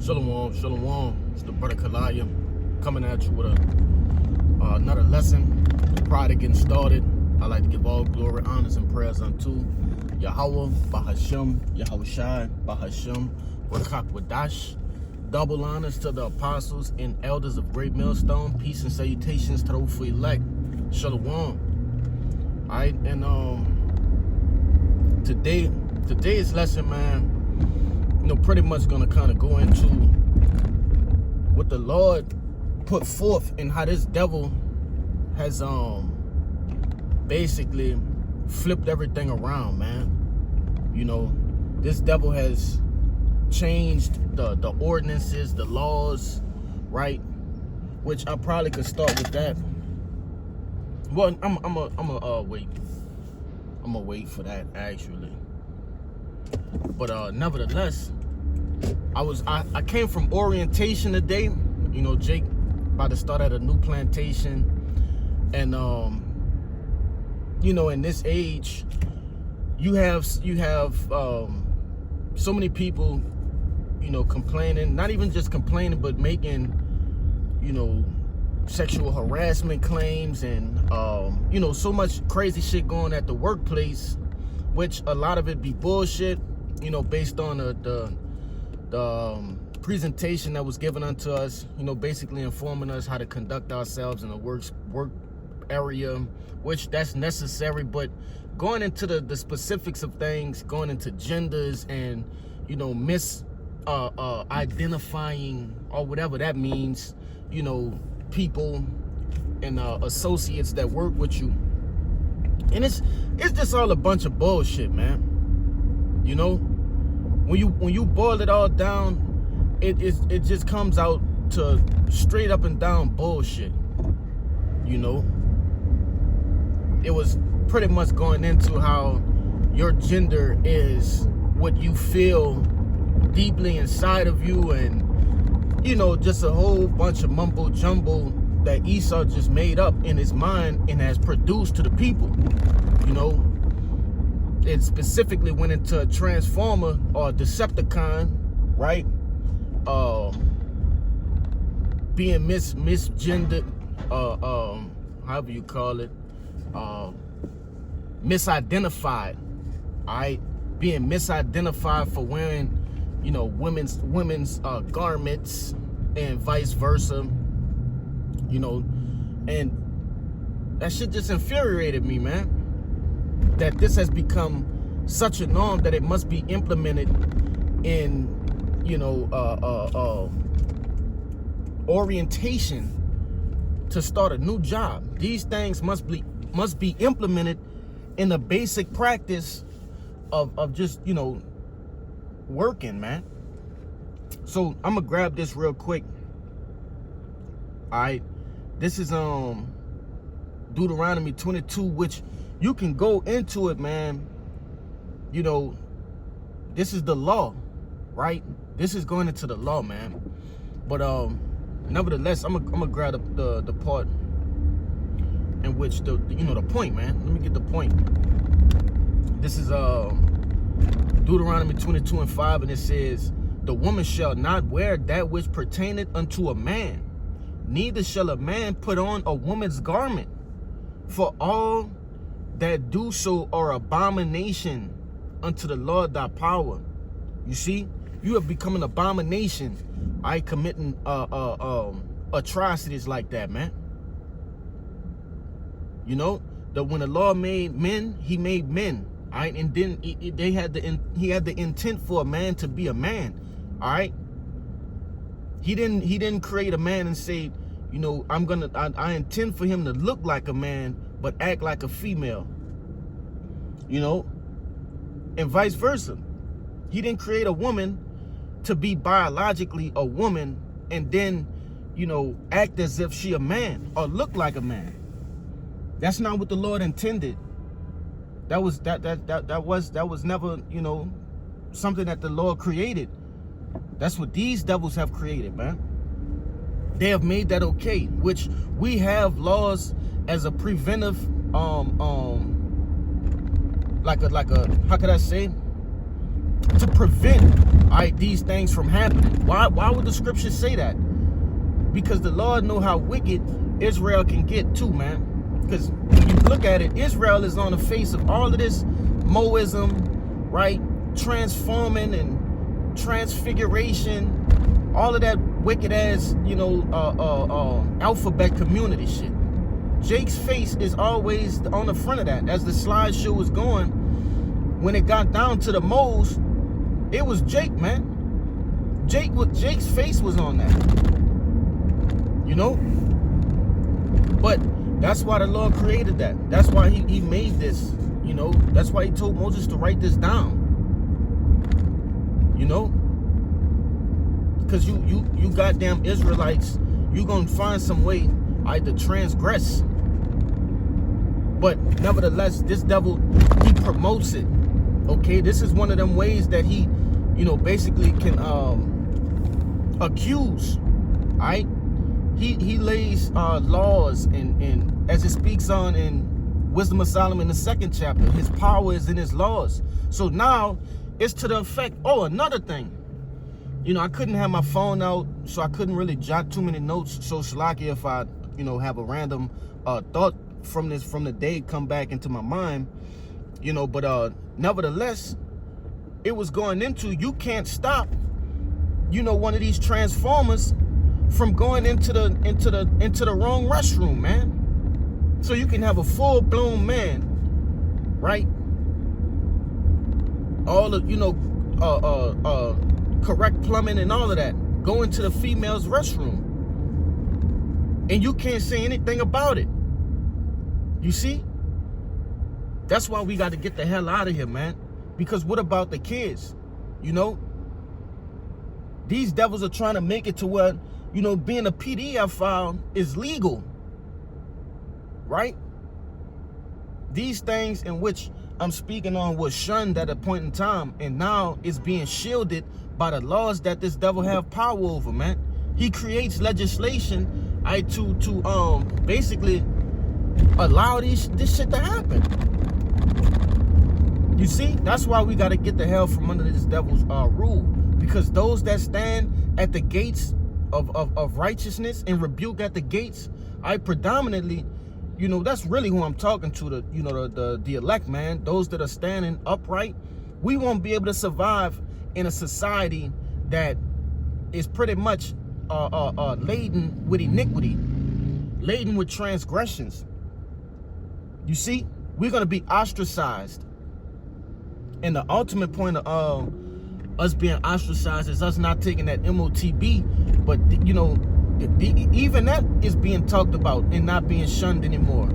Shalom, shalom. It's the brother Kalaya coming at you with another lesson. Prior to getting started, I like to give all glory, honors, and prayers unto Yahweh, Bahashem, Yahushai, Bahashem, Rakak Wadash. Double honors to the apostles and elders of Great Millstone. Peace and salutations to those for elect. Shalom. Alright, and today's lesson, man, pretty much gonna kind of go into what the Lord put forth and how this devil has basically flipped everything around, man. This devil has changed the ordinances, the laws, right? Which I probably could start with that. Well, I'm gonna wait for that actually. But nevertheless, I came from orientation today. Jake about to start at a new plantation, and in this age, you have so many people, complaining, not even just complaining, but making, sexual harassment claims and so much crazy shit going at the workplace, which a lot of it be bullshit, based on the presentation that was given unto us, basically informing us how to conduct ourselves in the work area, which that's necessary. But going into the specifics of things, going into genders and identifying or whatever that means, people and associates that work with you, and it's just all a bunch of bullshit, man. When you boil it all down, it just comes out to straight up and down bullshit. It was pretty much going into how your gender is what you feel deeply inside of you, and just a whole bunch of mumbo jumbo that Esau just made up in his mind and has produced to the people. It specifically went into a transformer or a Decepticon, right? Being misgendered, however you call it, misidentified, all right? Being misidentified for wearing, women's garments and vice versa, and that shit just infuriated me, man. That this has become such a norm that it must be implemented in, orientation to start a new job. These things must be implemented in the basic practice of just, working, man. So I'm gonna grab this real quick. All right, this is Deuteronomy 22, which you can go into it, man. This is the law, right? This is going into the law, man. But nevertheless, I'm gonna grab the part in which the point, man. Let me get the point. This is Deuteronomy 22:5, and it says, "The woman shall not wear that which pertaineth unto a man, neither shall a man put on a woman's garment, for all that do so are abomination unto the Lord thy power." You see, you have become an abomination, committing atrocities like that, man. That when the Lord made men, he made men, all right? And then he had the intent for a man to be a man, all right? He didn't create a man and say, I intend for him to look like a man but act like a female, and vice versa. He didn't create a woman to be biologically a woman and then, act as if she a man or look like a man. That's not what the Lord intended. That was never, something that the Lord created. That's what these devils have created, man. They have made that okay, which we have laws as a preventive, like a how could I say, to prevent these things from happening. Why would the scripture say that? Because the Lord know how wicked Israel can get too, man. Because when you look at it, Israel is on the face of all of this Moism, right? Transforming and transfiguration, all of that wicked ass, alphabet community shit. Jake's face is always on the front of that. As the slideshow was going, when it got down to the moles, it was Jake, man. Jake's face was on that. But that's why the Lord created that. That's why he made this. That's why he told Moses to write this down. Because you goddamn Israelites, you gonna find some way to transgress. But nevertheless, this devil, he promotes it. Okay, this is one of them ways that he, basically can accuse. Right? He lays laws and as it speaks on in Wisdom of Solomon, the 2nd chapter, his power is in his laws. So now it's to the effect. Oh, another thing. I couldn't have my phone out, so I couldn't really jot too many notes. So Shalaki, if I, have a random thought from the day come back into my mind, but nevertheless, it was going into, you can't stop, one of these transformers from going into the wrong restroom, man. So you can have a full-blown man, right? All of, correct plumbing and all of that, go into the female's restroom. And you can't say anything about it. You see? That's why we got to get the hell out of here, man. Because what about the kids? These devils are trying to make it to where, being a PDF file is legal. Right? These things in which I'm speaking on was shunned at a point in time, and now it's being shielded by the laws that this devil have power over, man. He creates legislation to basically allow this shit to happen. You see, that's why we got to get the hell from under this devil's rule. Because those that stand at the gates of righteousness and rebuke at the gates, predominantly, that's really who I'm talking to, the elect, man. Those that are standing upright. We won't be able to survive in a society that is pretty much laden with iniquity, laden with transgressions. You see, we're going to be ostracized. And the ultimate point of us being ostracized is us not taking that MOTB, but even that is being talked about and not being shunned anymore.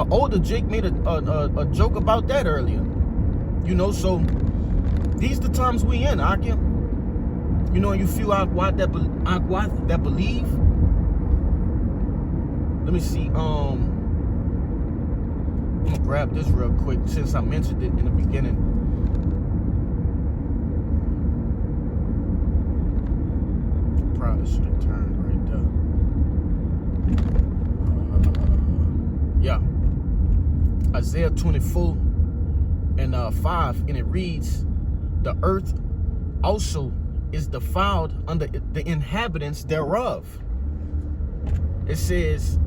Older Jake made a joke about that earlier. So these the times we in, Akim. You feel Agwad that believe. Let me see. I'm gonna grab this real quick since I mentioned it in the beginning. Probably should have turned right there. Yeah. Isaiah 24 and 5, and it reads, "The earth also is defiled under the inhabitants thereof." It says,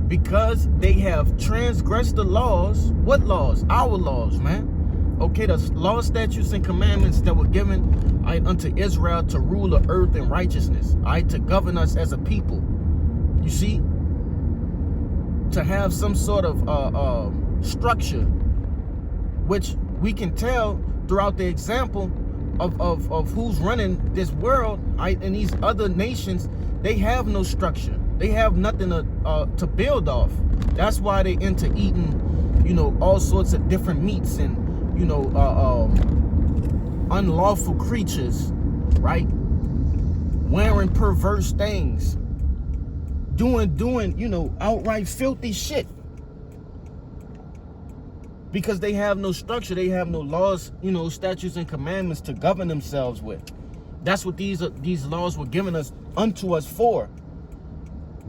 because they have transgressed the laws. What laws? Our laws, man. Okay, the laws, statutes, and commandments that were given unto Israel to rule the earth in righteousness, to govern us as a people. You see, to have some sort of structure, which we can tell throughout the example of who's running this world, and these other nations. They have no structure. They have nothing to build off. That's why they into eating, all sorts of different meats and, unlawful creatures, right? Wearing perverse things, doing, outright filthy shit. Because they have no structure, they have no laws, statutes and commandments to govern themselves with. That's what these laws were given us unto us for.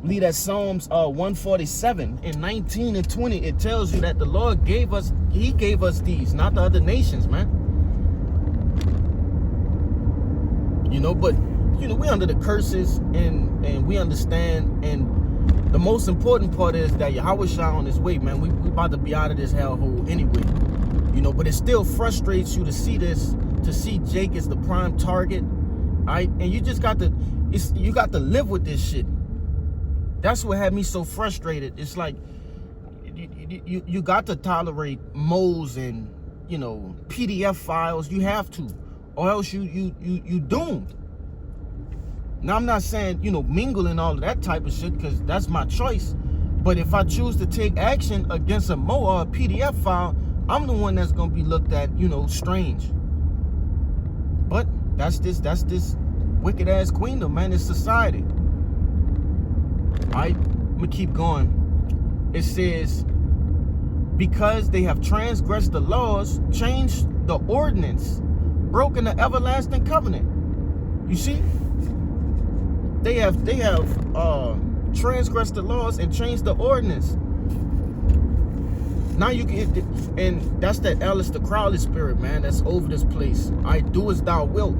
Read that Psalms 147 and 19 and 20. It tells you that the Lord gave us, he gave us these, not the other nations, man. But we under the curses, and we understand, and the most important part is that Yahweh Shai on his way, man. We about to be out of this hellhole anyway, but it still frustrates you to see this, to see Jake as the prime target, all right? And you just got to live with this shit. That's what had me so frustrated. It's like you got to tolerate moles and PDF files. You have to, or else you doomed. Now, I'm not saying mingle and all of that type of shit, because that's my choice. But if I choose to take action against a Mo or a PDF file, I'm the one that's gonna be looked at strange. But that's this wicked ass queendom, man. It's society. Alright, I'm gonna keep going. It says, because they have transgressed the laws, changed the ordinance, broken the everlasting covenant. You see? They have transgressed the laws and changed the ordinance. Now you can, and that's that Aleister Crowley spirit, man. That's over this place. I do as thou wilt.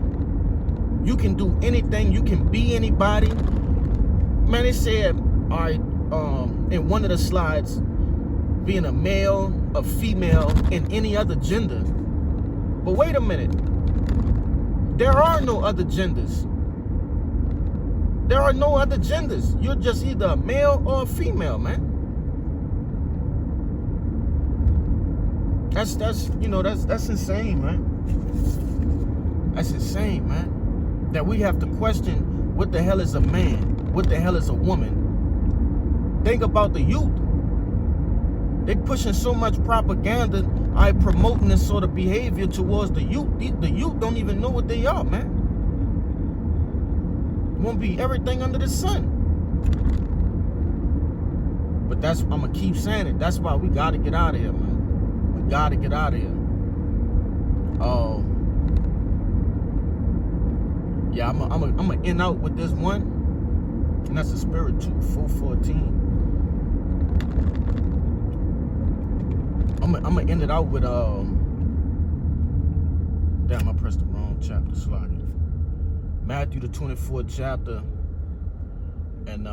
You can do anything. You can be anybody. Man, they said, all right, in one of the slides, being a male, a female, and any other gender. But wait a minute. There are no other genders. There are no other genders. You're just either a male or a female, man. That's insane, man. That's insane, man. That we have to question what the hell is a man? What the hell is a woman? Think about the youth. They pushing so much propaganda, promoting this sort of behavior towards the youth. The youth don't even know what they are, man. Won't be everything under the sun. But I'm gonna keep saying it. That's why we gotta get out of here, man. We gotta get out of here. Yeah, I'm gonna end out with this one, and that's the Spirit 4:14. I'm gonna end it out with damn, I pressed the wrong chapter slide. Matthew the 24th chapter, and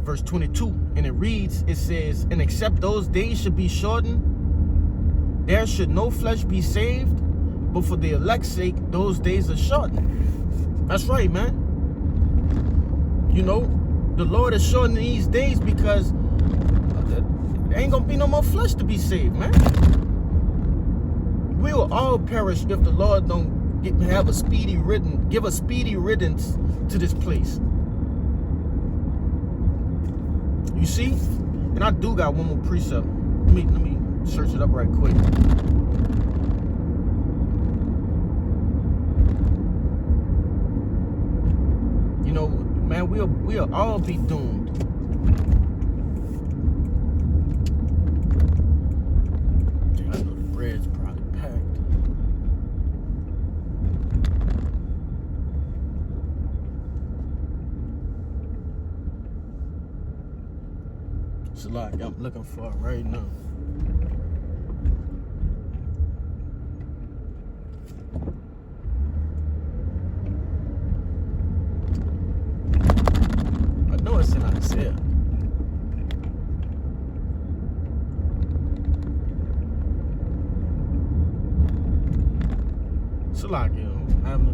verse 22, and it reads, it says, and except those days should be shortened, there should no flesh be saved, but for the elect's sake, those days are shortened. That's right, man. The Lord is shortening these days because there ain't gonna be no more flesh to be saved, man. We will all perish if the Lord don't give a speedy riddance to this place. You see? And I do got one more precept. Let me search it up right quick. Man, we'll all be doomed. I know the bread's probably packed. It's a lot I'm looking for right now. It's in Isaiah. It's a lot, I'm having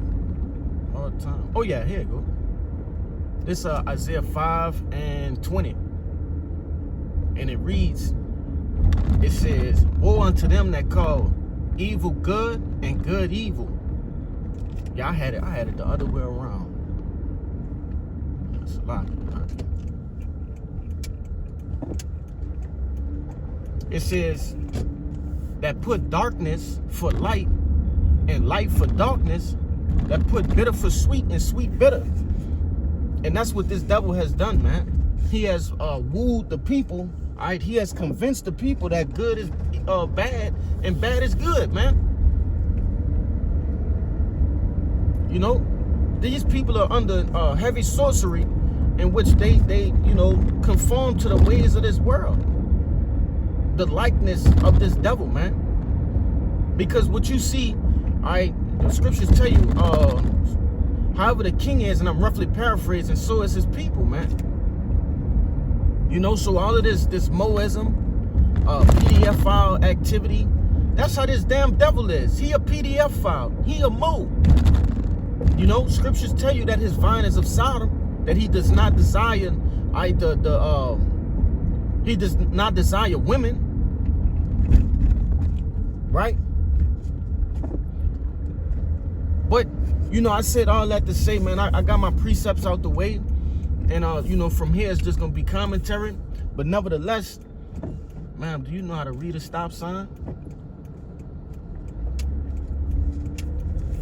a hard time. Oh yeah, here you go. This Isaiah 5:20. And it reads, it says, woe unto them that call evil good and good evil. Yeah, I had it the other way around. It's a lot. It says that put darkness for light and light for darkness, that put bitter for sweet and sweet bitter. And that's what this devil has done, man. He has wooed the people, all right? He has convinced the people that good is bad and bad is good, man. These people are under heavy sorcery in which they conform to the ways of this world. The likeness of this devil, man. Because what you see, all right, the scriptures tell you, however the king is, and I'm roughly paraphrasing, so is his people, man. You know, so all of this Moism, PDF file activity, that's how this damn devil is. He a PDF file. He a Mo. You know, scriptures tell you that his vine is of Sodom, that he does not desire, he does not desire women, right? But, you know, I said all that to say, man, I got my precepts out the way. And, you know, from here, it's just going to be commentary. But nevertheless, ma'am, do you know how to read a stop sign?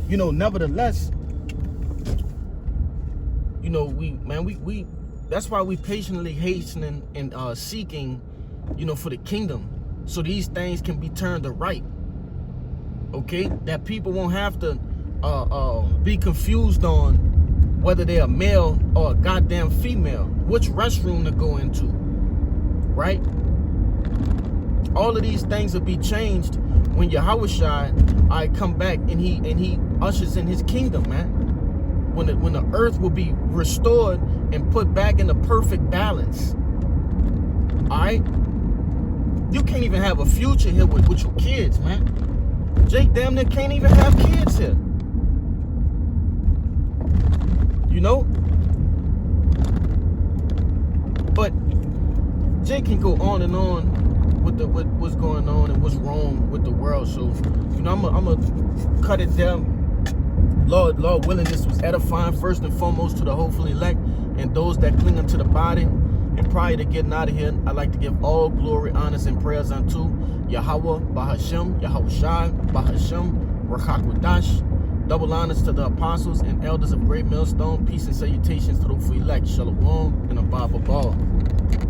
You know, nevertheless, you know, we that's why we patiently hastening and seeking, you know, for the kingdom. So these things can be turned to right. Okay? That people won't have to be confused on whether they're a male or a goddamn female, which restroom to go into, right? All of these things will be changed when Yahushua come back and he ushers in his kingdom, man. When the earth will be restored and put back in the perfect balance. All right? You can't even have a future here with your kids, man. Jake damn near can't even have kids here. You know? But Jake can go on and on with what's going on and what's wrong with the world. So, you know, I'm gonna cut it down. Lord willing, this was edifying first and foremost to the hopefully elect and those that cling unto the body. And prior to getting out of here, I'd like to give all glory, honors, and prayers unto Yahweh, Bahashem, Yahushua, Bahashem, Rachakwadash. Double honors to the apostles and elders of Great Millstone. Peace and salutations to the hopefully elect. Shalom and Abba Ball.